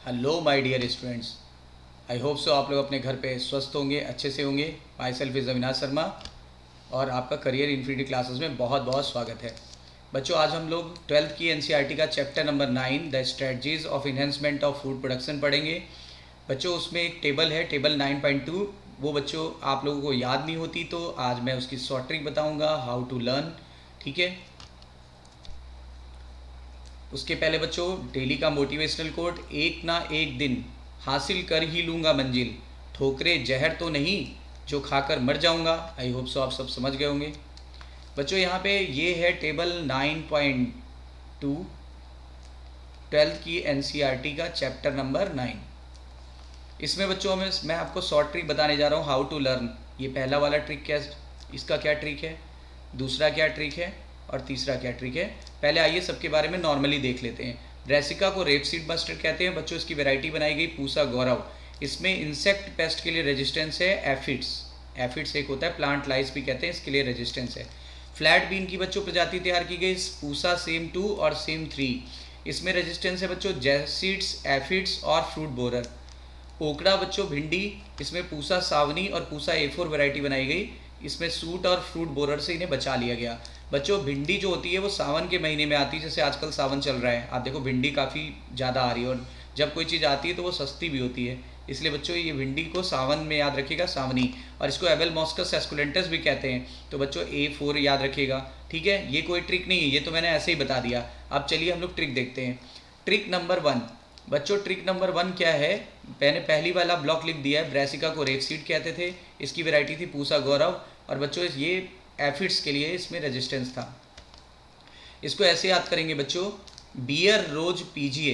Hello my dear students. I hope so आप लोग अपने घर पे स्वस्थ होंगे, अच्छे से होंगे। My self is Avinash Sharma और आपका करियर इन्फिनिटी क्लासेस में बहुत बहुत स्वागत है। बच्चों, आज हम लोग 12th की एनसीईआरटी का chapter number 9 the strategies of enhancement of food production पढ़ेंगे। बच्चों, उसमें एक टेबल है, टेबल 9.2। वो बच्चों आप लोगों को याद नहीं होती तो आज मैं उसकी शॉर्ट ट्रिक बताऊँगा, हाउ टू लर्न। ठीक है, उसके पहले बच्चों डेली का मोटिवेशनल कोट, एक ना एक दिन हासिल कर ही लूँगा मंजिल, ठोकरे जहर तो नहीं जो खाकर मर जाऊँगा। आई होप सो आप सब समझ गए होंगे। बच्चों यहाँ पे ये है टेबल 9.2 12th की एनसीईआरटी का चैप्टर नंबर 9। इसमें बच्चों मैं आपको शॉर्ट ट्रिक बताने जा रहा हूँ, हाउ टू लर्न। ये पहला वाला ट्रिक क्या, इसका क्या ट्रिक है, दूसरा क्या ट्रिक है और तीसरा क्या ट्रिक है। पहले आइए सबके बारे में नॉर्मली देख लेते हैं। ब्रेसिका को रेपसीड मस्टर्ड कहते हैं बच्चों। इसकी वैरायटी बनाई गई पूसा गौरव। इसमें इंसेक्ट पेस्ट के लिए रेजिस्टेंस है एफिड्स। एफिड्स एक होता है, प्लांट लाइस भी कहते हैं, इसके लिए रेजिस्टेंस है। फ्लैट बीन की बच्चों प्रजाति तैयार की गई पूसा सेम 2 और सेम 3। इसमें रेजिस्टेंस है बच्चों जैसिड्स, एफिड्स और फ्रूट बोरर। ओकड़ा बच्चों भिंडी, इसमें पूसा सावनी और पूसा A4 वैरायटी बनाई गई। इसमें सूट और फ्रूट बोरर से इन्हें बचा लिया गया। बच्चों भिंडी जो होती है वो सावन के महीने में आती है, जैसे आजकल सावन चल रहा है, आप देखो भिंडी काफ़ी ज़्यादा आ रही है और जब कोई चीज़ आती है तो वो सस्ती भी होती है। इसलिए बच्चों ये भिंडी को सावन में याद रखिएगा, सावनी। और इसको एबेल मॉस्कस एस्कुलेंटस भी कहते हैं, तो बच्चों A4 याद रखिएगा। ठीक है, ये कोई ट्रिक नहीं है, ये तो मैंने ऐसे ही बता दिया। अब चलिए हम लोग ट्रिक देखते हैं। ट्रिक नंबर 1 बच्चों, ट्रिक नंबर 1 क्या है, मैंने पहली वाला ब्लॉक लिख दिया है। ब्रेसिका को रेपसीड कहते थे, इसकी वैरायटी थी पूसा गौरव और बच्चों ये एफिड्स के लिए इसमें रेजिस्टेंस था। इसको ऐसे याद करेंगे बच्चों, बियर रोज पीजिए।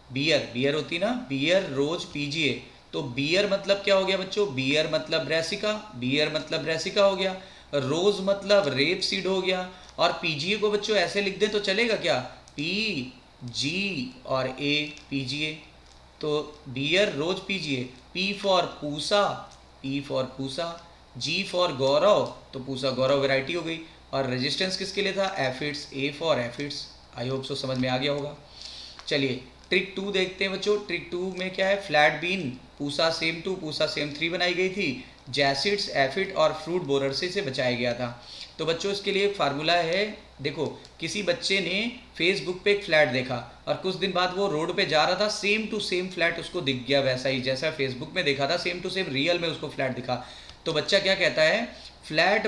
बियर बियर होती ना, बियर रोज पीजिए। तो बियर मतलब क्या हो गया बच्चों, बियर मतलब ब्रेसिका, बियर मतलब ब्रेसिका हो गया। रोज मतलब रेपसीड हो गया। और पीजिए को बच्चों ऐसे लिख दें तो चलेगा क्या, पी जी और ए, पीजिए। तो बियर रोज पीजिए। P for Pusa, P for Pusa. G for Gaurav, तो पूसा गौरव वैरायटी हो गई। और रेजिस्टेंस किसके लिए था, aphids, A for aphids. I hope सो समझ में आ गया होगा। चलिए ट्रिक 2 देखते हैं बच्चों। ट्रिक 2 में क्या है, flat bean Pusa same 2 Pusa same 3 बनाई गई थी। जैसिड्स, एफिड और फ्रूट बोरर से इसे बचाया गया था। तो बच्चों इसके लिए फार्मूला है, देखो किसी बच्चे ने फेसबुक पे एक फ्लैट देखा और कुछ दिन बाद वो रोड पे जा रहा था, सेम टू सेम फ्लैट उसको दिख गया, वैसा ही जैसा फेसबुक में देखा था, सेम टू सेम रियल में उसको फ्लैट दिखा। तो बच्चा क्या कहता है, फ्लैट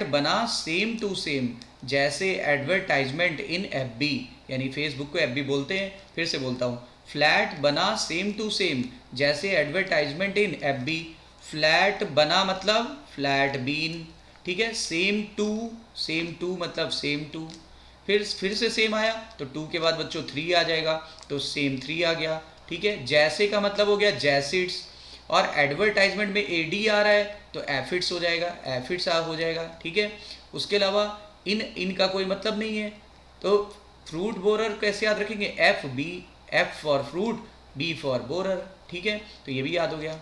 बना सेम टू सेम जैसे एडवर्टाइजमेंट इन FB, यानी फेसबुक को FB बोलते हैं। फिर से बोलता हूँ, फ्लैट बना सेम टू सेम जैसे एडवर्टाइजमेंट इन FB। फ्लैट बना मतलब फ्लैट बीन, ठीक है। सेम टू मतलब सेम टू। फिर से सेम आया तो 2 के बाद बच्चों 3 आ जाएगा, तो सेम 3 आ गया। ठीक है, जैसे का मतलब हो गया जैसिड्स, और एडवर्टाइजमेंट में AD आ रहा है तो एफिड्स हो जाएगा, एफिड्स हो जाएगा। ठीक है, उसके अलावा इनका कोई मतलब नहीं है। तो फ्रूट बोरर कैसे याद रखेंगे, FB, F for fruit, B for borer. ठीक है, तो ये भी याद हो गया।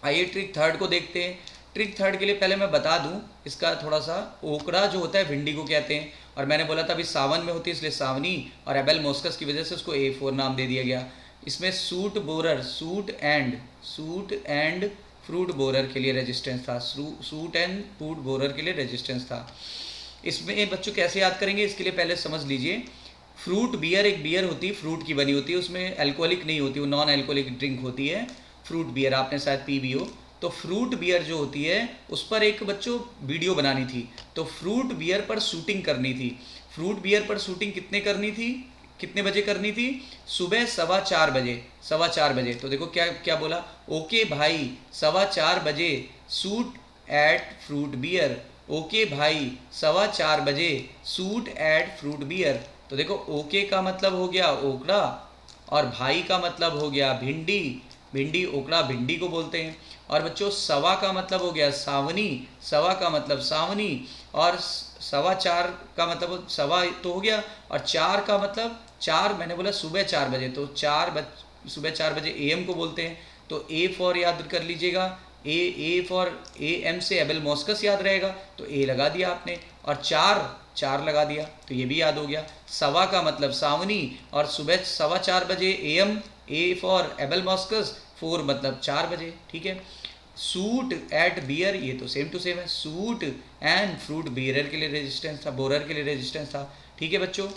आइए ट्रिक 3 को देखते हैं। ट्रिक 3 के लिए पहले मैं बता दूं, इसका थोड़ा सा, ओकड़ा जो होता है भिंडी को कहते हैं, और मैंने बोला था अभी सावन में होती है इसलिए सावनी, और एबेल मोस्कस की वजह से उसको A4 नाम दे दिया गया। इसमें suit borer, suit and fruit borer के लिए रेजिस्टेंस था, सूट एंड फ्रूट बोरर के लिए रेजिस्टेंस था। इसमें बच्चों कैसे याद करेंगे, इसके लिए पहले समझ लीजिए। फ्रूट बियर एक बियर होती है, फ्रूट की बनी होती है, उसमें अल्कोहलिक नहीं होती, वो नॉन अल्कोहलिक ड्रिंक होती है फ्रूट बियर, आपने शायद पी भी हो। तो फ्रूट बियर जो होती है उस पर एक बच्चों वीडियो बनानी थी, तो फ्रूट बियर पर शूटिंग करनी थी। फ्रूट बियर पर शूटिंग कितने बजे करनी थी, सुबह 4:15 बजे, 4:15 बजे। तो देखो क्या क्या बोला, ओके भाई 4:15 बजे shoot at fruit beer, okay भाई 4:15 बजे शूट एट फ्रूट बियर। तो देखो ओके का मतलब हो गया ओकड़ा और भाई का मतलब हो गया भिंडी, भिंडी ओकड़ा भिंडी को बोलते हैं। और बच्चों सवा का मतलब हो गया सावनी, सवा का मतलब सावनी, और 4:15 का मतलब सवा तो हो गया, और 4 का मतलब 4, मैंने बोला सुबह 4 बजे, तो सुबह 4 बजे AM को बोलते हैं। तो A फॉर याद कर लीजिएगा, ए फॉर AM से एबेल मॉस्कस याद रहेगा, तो A लगा दिया आपने, और 4 लगा दिया, तो ये भी याद हो गया। सवा का मतलब सावनी, और सुबह 4:15 बजे AM ए फॉर एबल मॉस्कस 4 मतलब 4 बजे, ठीक है। सूट एट बियर, ये तो सेम टू सेम है, सूट एंड फ्रूट बियर के लिए रेजिस्टेंस था, बोरर के लिए रेजिस्टेंस था, ठीक है बच्चों।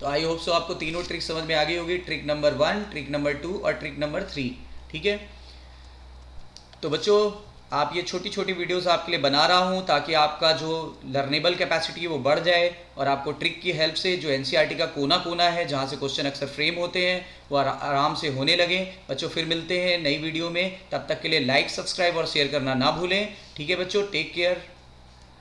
तो आई होप सो आपको तीनों ट्रिक समझ में आ गई होगी, ट्रिक नंबर 1, ट्रिक नंबर 2 और ट्रिक नंबर 3, ठीक है। तो बच्चों आप ये छोटी छोटी वीडियोस आपके लिए बना रहा हूँ ताकि आपका जो लर्नेबल कैपेसिटी है वो बढ़ जाए और आपको ट्रिक की हेल्प से जो एनसीईआरटी का कोना कोना है जहाँ से क्वेश्चन अक्सर फ्रेम होते हैं वो आराम से होने लगे। बच्चों फिर मिलते हैं नई वीडियो में, तब तक के लिए लाइक, सब्सक्राइब और शेयर करना ना भूलें, ठीक है बच्चों। Take care.